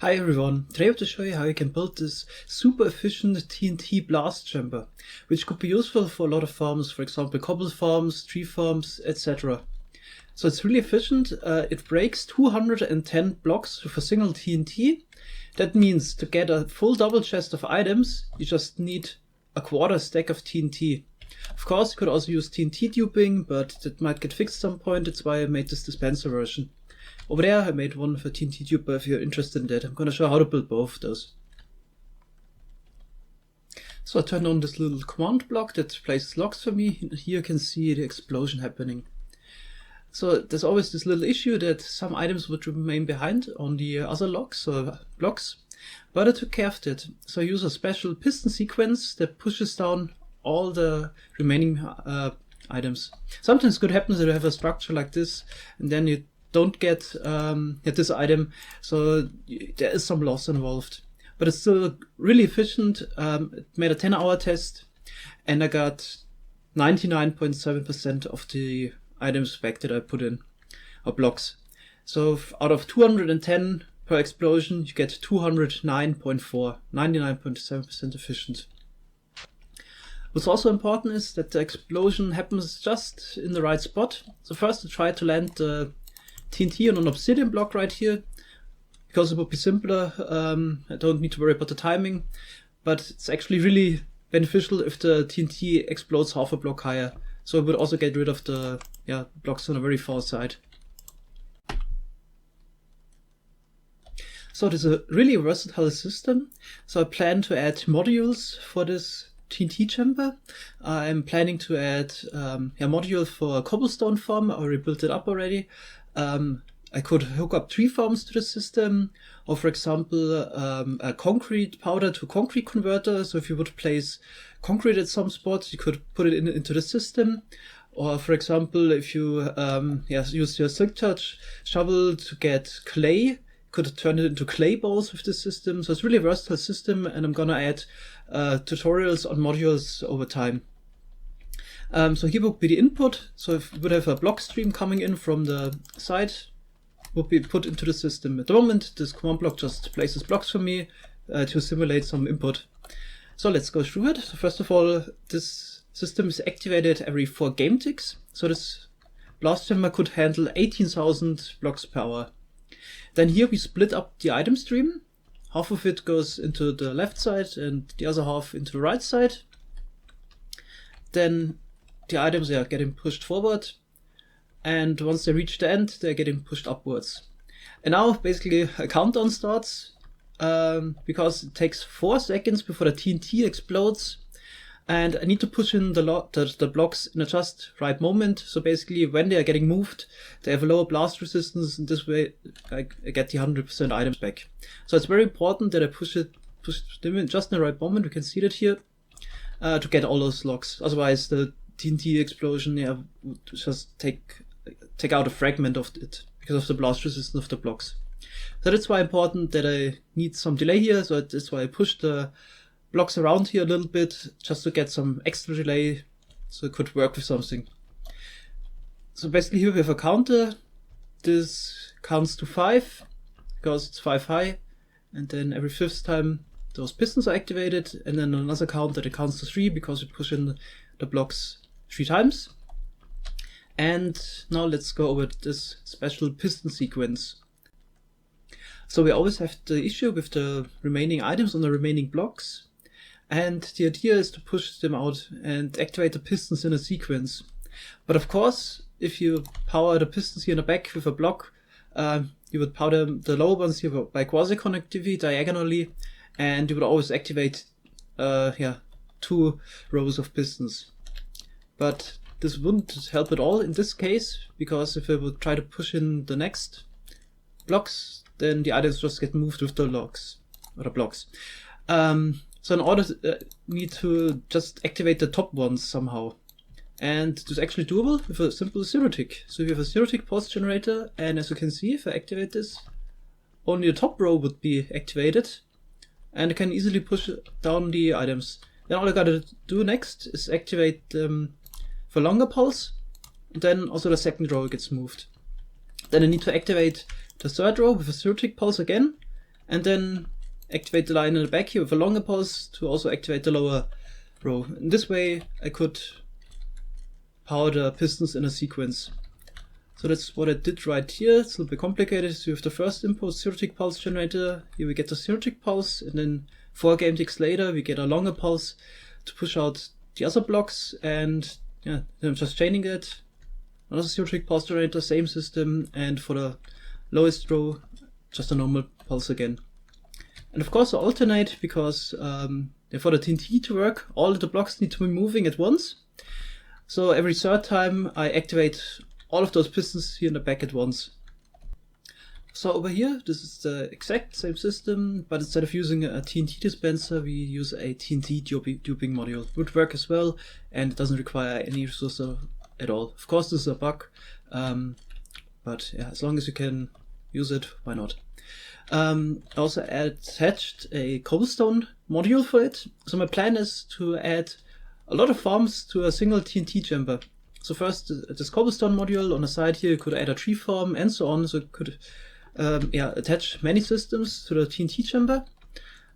Hi everyone, today I have to show you how you can build this super efficient TNT blast chamber, which could be useful for a lot of farms, for example cobble farms, tree farms, etc. So it's really efficient, it breaks 210 blocks with a single TNT. That means to get a full double chest of items, you just need a quarter stack of TNT. Of course you could also use TNT duping, but that might get fixed at some point, that's why I made this dispenser version. Over there I made one for TNT duper if you're interested in that. I'm gonna show how to build both of those. So I turned on this little command block that places logs for me. And here you can see the explosion happening. So there's always this little issue that some items would remain behind on the other logs or blocks, but I took care of that. So I use a special piston sequence that pushes down all the remaining items. Sometimes good happens that you have a structure like this and then you don't get this item, so there is some loss involved. But it's still really efficient. It made a 10-hour test and I got 99.7% of the items back that I put in, or blocks. So out of 210 per explosion, you get 209.4, 99.7% efficient. What's also important is that the explosion happens just in the right spot. So first I try to land the TNT on an obsidian block right here, because it would be simpler. I don't need to worry about the timing, but it's actually really beneficial if the TNT explodes half a block higher. So it would also get rid of the blocks on the very far side. So it is a really versatile system. So I plan to add modules for this TNT chamber. I'm planning to add a module for a cobblestone farm. I already built it up already. I could hook up tree farms to the system, or for example a concrete powder to concrete converter. So if you would place concrete at some spots, you could put it into the system. Or for example, if you use your silk touch shovel to get clay, you could turn it into clay balls with the system. So it's really a versatile system, and I'm gonna add tutorials on modules over time. So here would be the input. So if we would have a block stream coming in from the side, would be put into the system. At the moment, this command block just places blocks for me to simulate some input. So let's go through it. So first of all, this system is activated every 4 game ticks. So this blast chamber could handle 18,000 blocks per hour. Then here we split up the item stream. Half of it goes into the left side and the other half into the right side. Then the items are getting pushed forward, and once they reach the end, they're getting pushed upwards. And now basically a countdown starts, because it takes 4 seconds before the TNT explodes, and I need to push in the blocks in a just right moment. So basically when they are getting moved, they have a lower blast resistance, and this way I get the 100% items back. So it's very important that I push them in just in the right moment. We can see that here, to get all those logs. Otherwise the TNT explosion would just take out a fragment of it because of the blast resistance of the blocks. So that's why important that I need some delay here. So that's why I push the blocks around here a little bit just to get some extra delay so it could work with something. So basically here we have a counter. This counts to 5 because it's 5 high, and then every 5th time those pistons are activated, and then another counter that counts to 3 because we push in the blocks 3 times. And now let's go over this special piston sequence. So we always have the issue with the remaining items on the remaining blocks, and the idea is to push them out and activate the pistons in a sequence. But of course, if you power the pistons here in the back with a block, you would power the lower ones here by quasi-connectivity diagonally, and you would always activate 2 rows of pistons. But this wouldn't help at all in this case, because if I would try to push in the next blocks, then the items just get moved with the logs or the blocks. So in order need to just activate the top ones somehow. And this is actually doable with a simple 0-tick. So we have a 0-tick pulse generator, and as you can see, if I activate this, only the top row would be activated, and I can easily push down the items. Then all I gotta do next is activate for longer pulse, and then also the second row gets moved. Then I need to activate the third row with a 0-tick pulse again, and then activate the line in the back here with a longer pulse to also activate the lower row. In this way I could power the pistons in a sequence. So that's what I did right here. It's a little bit complicated. So you have the first input, theoretic pulse generator. Here we get the theoretic pulse, and then 4 game ticks later we get a longer pulse to push out the other blocks, and yeah, then I'm just chaining it. Another theoretic pulse generator, same system, and for the lowest row, just a normal pulse again. And of course I alternate because for the TNT to work, all of the blocks need to be moving at once. So every third time I activate all of those pistons here in the back at once. So over here, this is the exact same system, but instead of using a TNT dispenser, we use a TNT duping module. It would work as well, and it doesn't require any resource at all. Of course, this is a bug, but yeah, as long as you can use it, why not? I also attached a cobblestone module for it. So my plan is to add a lot of farms to a single TNT chamber. So first, this cobblestone module on the side here, you could add a tree farm and so on. So it could attach many systems to the TNT chamber.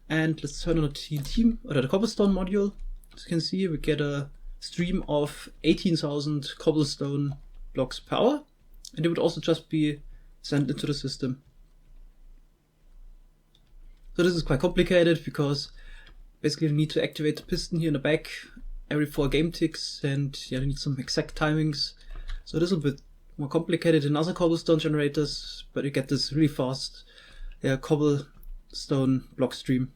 And let's turn on the TNT or the cobblestone module. As you can see, we get a stream of 18,000 cobblestone blocks per hour, and it would also just be sent into the system. So this is quite complicated because basically you need to activate the piston here in the back every 4 game ticks, and yeah, you need some exact timings. So this is a bit more complicated than other cobblestone generators, but you get this really fast cobblestone block stream.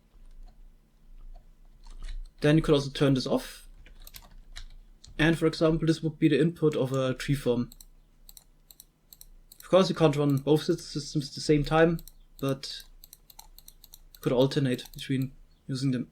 Then you could also turn this off. And for example, this would be the input of a tree farm. Of course, you can't run both systems at the same time, but you could alternate between using them.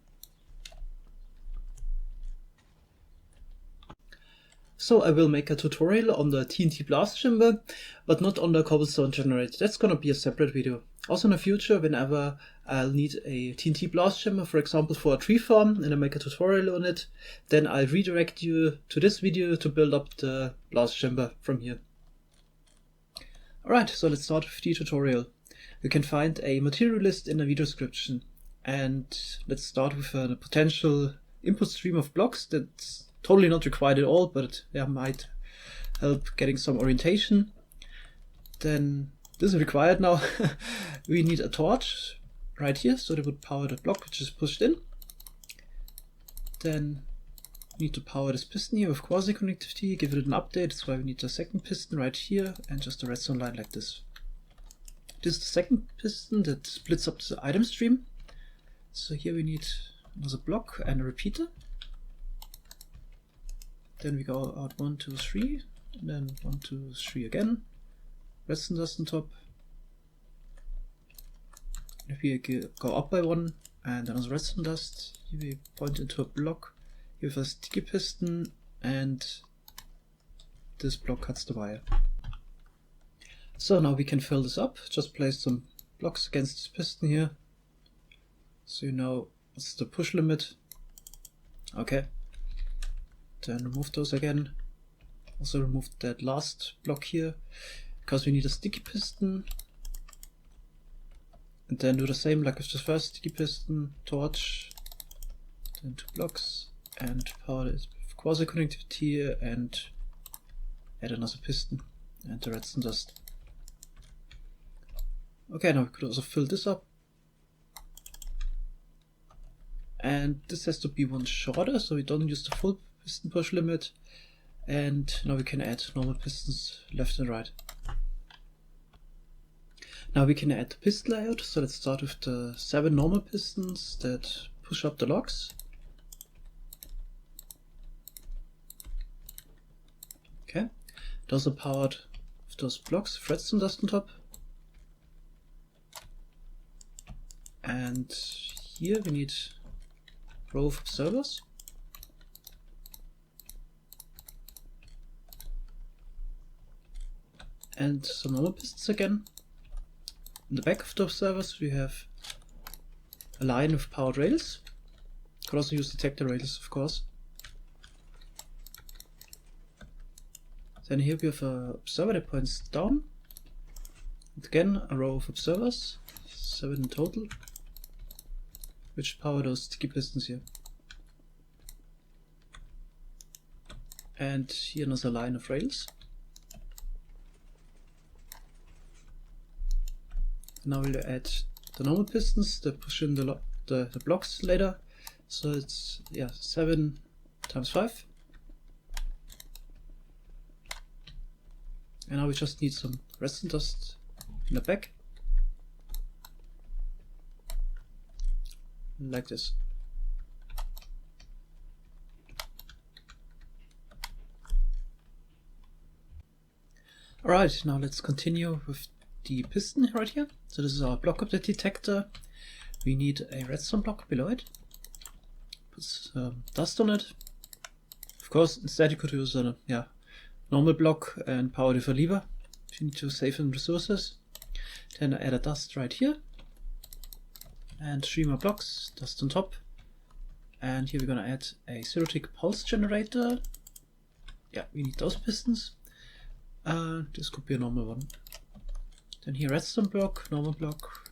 So I will make a tutorial on the TNT blast chamber, but not on the cobblestone generator. That's gonna be a separate video. Also in the future, whenever I'll need a TNT blast chamber, for example for a tree farm, and I make a tutorial on it, then I'll redirect you to this video to build up the blast chamber from here. Alright, so let's start with the tutorial. You can find a material list in the video description. And let's start with a potential input stream of blocks that's totally not required at all, but yeah, might help getting some orientation. Then this is required now. We need a torch right here, so that would power the block which is pushed in. Then we need to power this piston here with quasi-connectivity, give it an update. That's why we need a second piston right here and just a redstone line like this. This is the second piston that splits up the item stream. So here we need another block and a repeater. Then we go out 1, 2, 3, and then 1, 2, 3 again. Redstone dust on top. If we go up by 1, and another redstone dust. Here we point into a block. Here with a sticky piston, and this block cuts the wire. So now we can fill this up. Just place some blocks against this piston here. So you know what's the push limit. Okay. Then remove those again. Also remove that last block here, because we need a sticky piston. And then do the same like with the first sticky piston, torch, then 2 blocks, and power it with quasi-connectivity and add another piston and the redstone dust. Okay, now we could also fill this up. And this has to be one shorter, so we don't use the full piston push limit. And now we can add normal pistons left and right. Now we can add the piston layout, so let's start with the 7 normal pistons that push up the logs. Okay, those are powered with those blocks, with redstone dust on top. And here we need a row of observers. And some normal pistons again. In the back of the observers we have a line with powered rails. Could also use detector rails, of course. Then here we have an observer that points down. And again a row of observers. 7 in total, which power those sticky pistons here. And here another line of rails. Now we'll add the normal pistons that push in the blocks later. So it's 7 times 5. And now we just need some redstone dust in the back. Like this. Alright, now let's continue with the piston right here. So this is our block of the detector. We need a redstone block below it. Put some dust on it. Of course, instead you could use a normal block and power with a lever if you need to save some resources. Then I add a dust right here. And 3 more blocks, dust on top. And here we're gonna add a 0-tick pulse generator. Yeah, we need those pistons. This could be a normal one. Then here redstone block, normal block,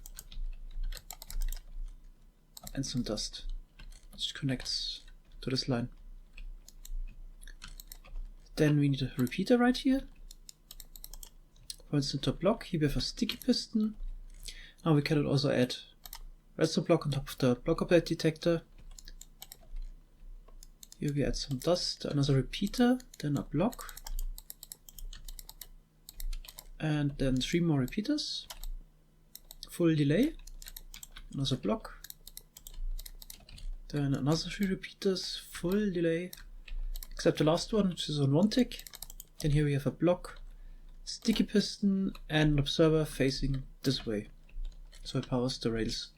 and some dust, which connects to this line. Then we need a repeater right here. Points into a block. Here we have a sticky piston. Now we can also add redstone block on top of the block of that detector. Here we add some dust, another repeater, then a block. And then 3 more repeaters, full delay, another block, then another 3 repeaters, full delay, except the last one, which is on 1 tick. Then here we have a block, sticky piston, and an observer facing this way, so it powers the rails.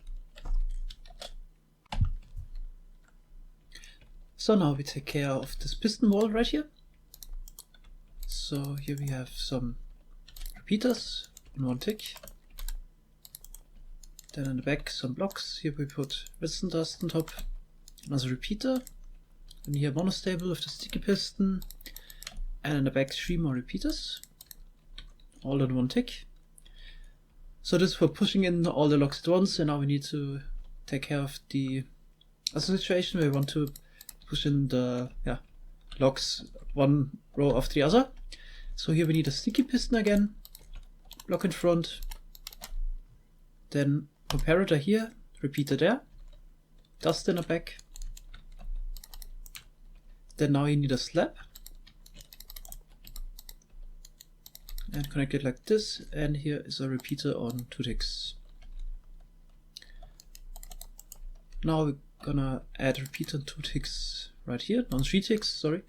So now we take care of this piston wall right here. So here we have some repeaters in 1 tick. Then in the back some blocks. Here we put redstone dust on top. Another repeater. And here monostable with the sticky piston. And in the back 3 more repeaters. All in 1 tick. So this is for pushing in all the blocks at once, and now we need to take care of the other situation where we want to push in the blocks one row after the other. So here we need a sticky piston again. Block in front, then comparator here, repeater there, dust in the back. Then now you need a slab and connect it like this, and here is a repeater on 2 ticks. Now we're gonna add repeater on 2 ticks right here, on 3 ticks, sorry.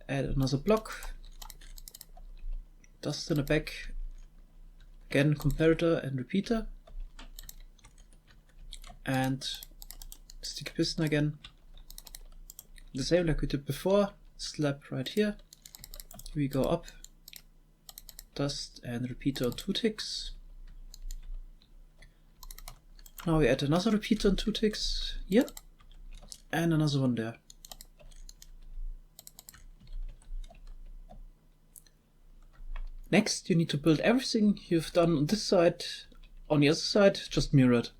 Add another block. Dust in the back, again comparator and repeater, and sticky piston again. The same like we did before, slab right here. Here we go up, dust and repeater on 2 ticks. Now we add another repeater on 2 ticks here, and another one there. Next, you need to build everything you've done on this side, on the other side, just mirrored.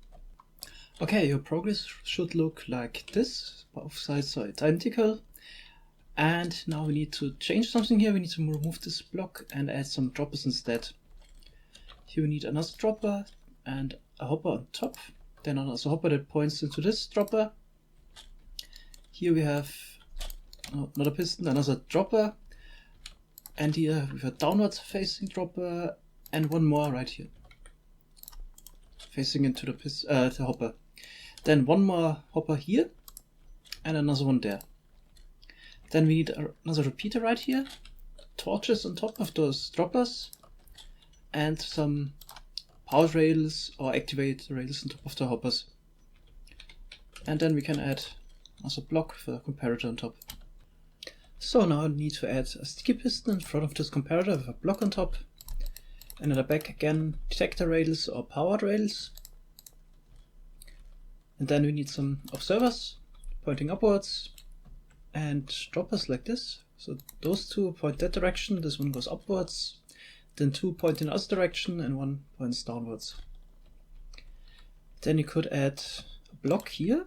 Okay, your progress should look like this. Both sides are identical. And now we need to change something here. We need to remove this block and add some droppers instead. Here we need another dropper and a hopper on top. Then another hopper that points into this dropper. Here we have another piston, another dropper. And here we have a downwards facing dropper and one more right here, facing into the hopper. Then one more hopper here and another one there. Then we need another repeater right here, torches on top of those droppers, and some power rails or activate rails on top of the hoppers. And then we can add another block for a comparator on top. So now I need to add a sticky piston in front of this comparator with a block on top, and in the back again detector rails or powered rails. And then we need some observers pointing upwards and droppers like this. So those 2 point that direction, this one goes upwards, then 2 point in the other direction and 1 points downwards. Then you could add a block here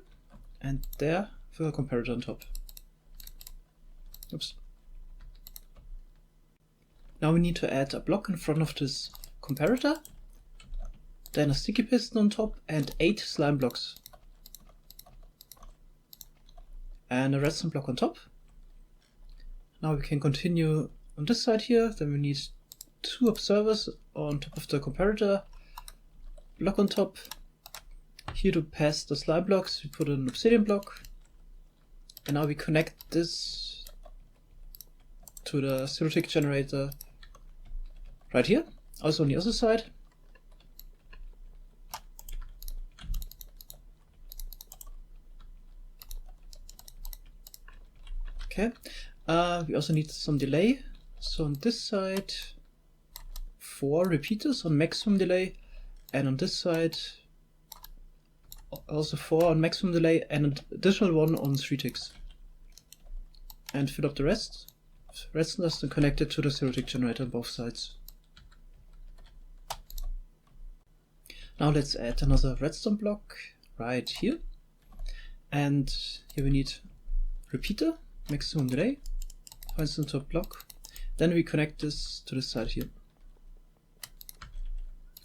and there for a comparator on top. Oops. Now we need to add a block in front of this comparator, then a sticky piston on top and 8 slime blocks. And a redstone block on top. Now we can continue on this side here. Then we need 2 observers on top of the comparator, block on top. Here to pass the slime blocks, we put an obsidian block. And now we connect this to the zero-tick generator right here, also on the other side. Okay, we also need some delay. So on this side, 4 repeaters on maximum delay, and on this side, also 4 on maximum delay, and an additional 1 on 3 ticks. And fill up the rest. Redstone dust and connect it to the zero-tick generator on both sides. Now let's add another redstone block right here. And here we need repeater, maximum delay, points into a block. Then we connect this to the side here.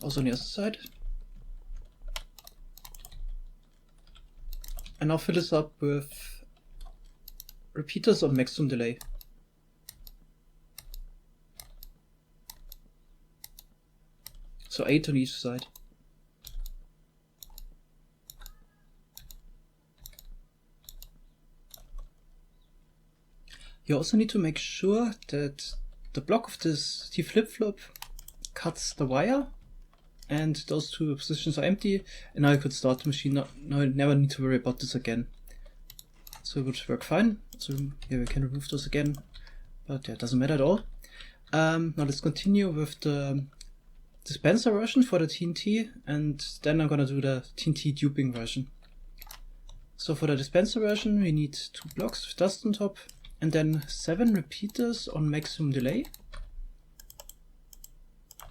Also on the other side. And now fill this up with repeaters on maximum delay. So 8 on each side. You also need to make sure that the block of this T flip-flop cuts the wire and those 2 positions are empty, and now you could start the machine. Now you never need to worry about this again. So it would work fine. So here we can remove those again, but yeah, it doesn't matter at all. Now let's continue with the dispenser version for the TNT, and then I'm gonna do the TNT duping version. So for the dispenser version we need 2 blocks with dust on top, and then 7 repeaters on maximum delay.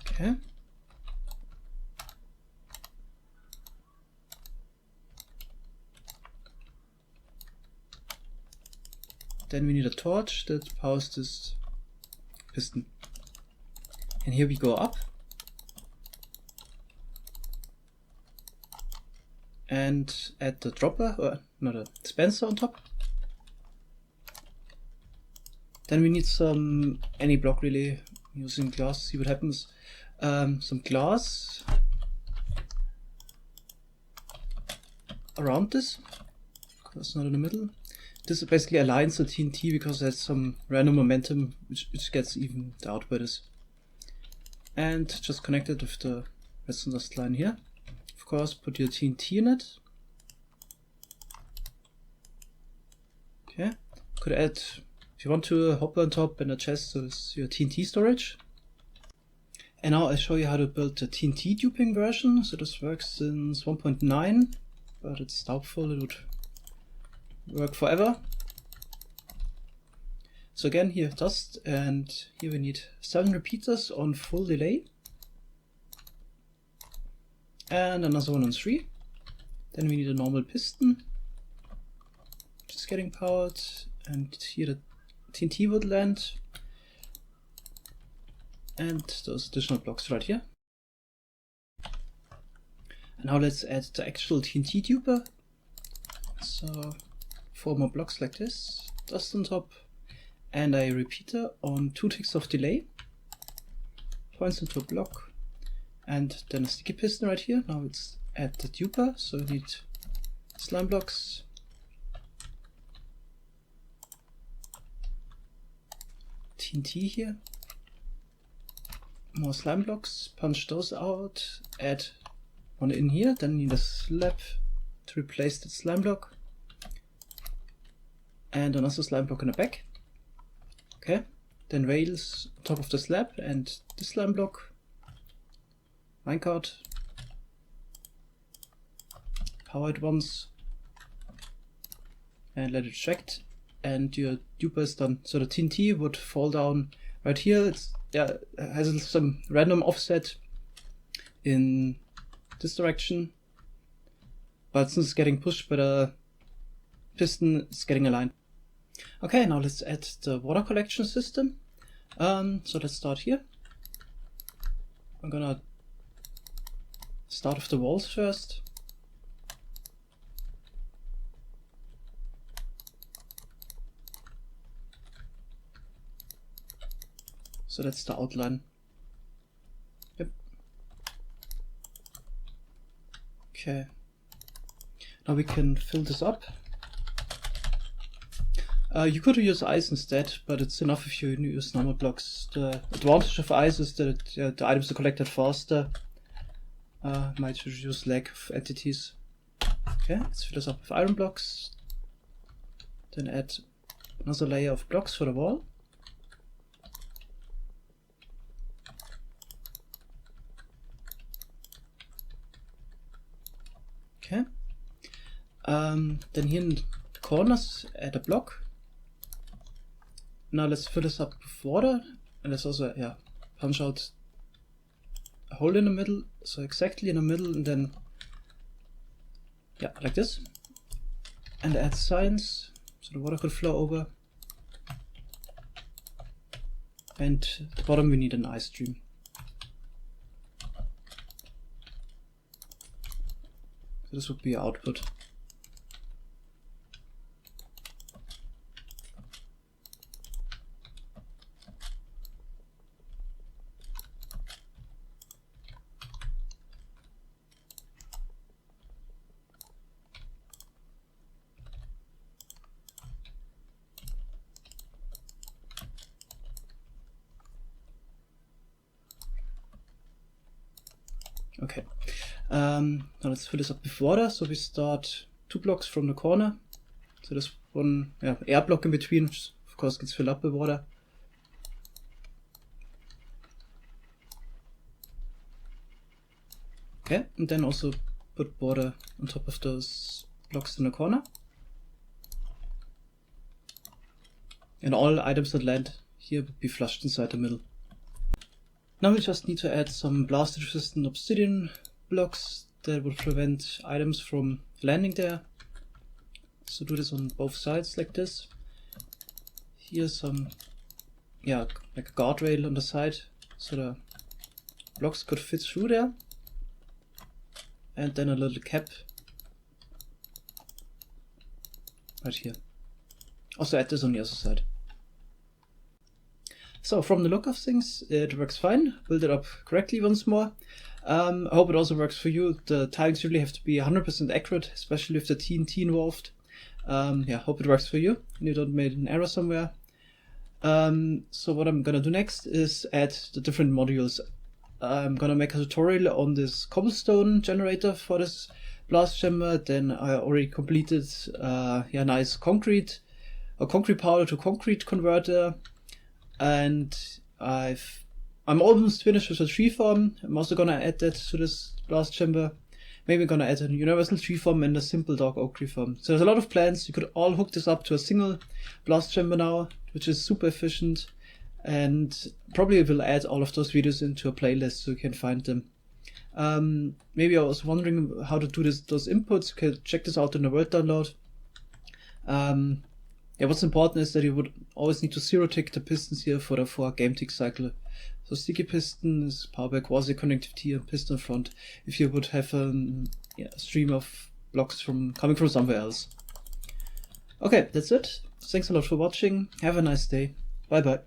Okay. Then we need a torch that powers this piston. And here we go up. And add the dropper, or not a dispenser on top. Then we need any block really, using glass, see what happens. Some glass around this, because not in the middle. This basically aligns the TNT because there's some random momentum which gets evened out by this. And just connect it with the redstone dust line here. Of course, put your TNT in it. Okay, could add, if you want to, a hopper on top and a chest, so it's your TNT storage. And now I'll show you how to build the TNT duping version. So this works since 1.9, but it's doubtful it would work forever. So again, here dust, and here we need 7 repeaters on full delay. And another one on 3. Then we need a normal piston, which is getting powered, and here the TNT would land. And those additional blocks right here. And now let's add the actual TNT duper. So 4 more blocks like this, dust on top, and a repeater on 2 ticks of delay. Points into a block, and then a sticky piston right here. Now let's add the duper, so we need slime blocks. TNT here. More slime blocks, punch those out, add one in here, then need a slab to replace the slime block. And another slime block in the back. Okay, then rails on top of the slab and the slime block. Minecart. Power it once. And let it eject. And your duper is done. So the TNT would fall down right here. It's, yeah, it has some random offset in this direction. but since it's getting pushed by the piston, it's getting aligned. Okay, now let's add the water collection system. So let's start here. I'm gonna start with the walls first. So that's the outline. Yep. Okay. Now we can fill this up. You could use ice instead, but it's enough if you use normal blocks. The advantage of ice is that the items are collected faster. Might reduce lag of entities. Okay, let's fill this up with iron blocks. Then add another layer of blocks for the wall. Okay. Then here in the corners, add a block. Now let's fill this up with water, and let's also punch out a hole in the middle, so exactly in the middle, and then like this, and add signs so the water could flow over, and at the bottom we need an ice stream. So this would be our output. Okay, now let's fill this up with water. So we start 2 blocks from the corner. So there's one air block in between, which of course gets filled up with water. Okay, and then also put water on top of those blocks in the corner. And all items that land here would be flushed inside the middle. Now we just need to add some blast resistant obsidian blocks that would prevent items from landing there. So do this on both sides like this. Here's some, like a guardrail on the side, so the blocks could fit through there. And then a little cap right here. Also add this on the other side. So from the look of things, it works fine. Build it up correctly once more. I hope it also works for you. The tilings really have to be 100% accurate, especially with the TNT involved. Hope it works for you and you don't make an error somewhere. So what I'm gonna do next is add the different modules. I'm gonna make a tutorial on this cobblestone generator for this blast chamber. Then I already completed nice concrete powder to concrete converter. And I'm almost finished with the tree farm. I'm also gonna add that to this blast chamber. Maybe gonna add a universal tree farm and a simple dark oak tree farm. So there's a lot of plans. You could all hook this up to a single blast chamber now, which is super efficient. And probably will add all of those videos into a playlist so you can find them. Maybe I was wondering how to do those inputs. You can check this out in the world download. What's important is that you would always need to zero tick the pistons here for the 4 game tick cycle. So sticky piston is power by quasi-conductivity and piston front if you would have a stream of blocks coming from somewhere else. Okay, that's it. Thanks a lot for watching. Have a nice day. Bye bye.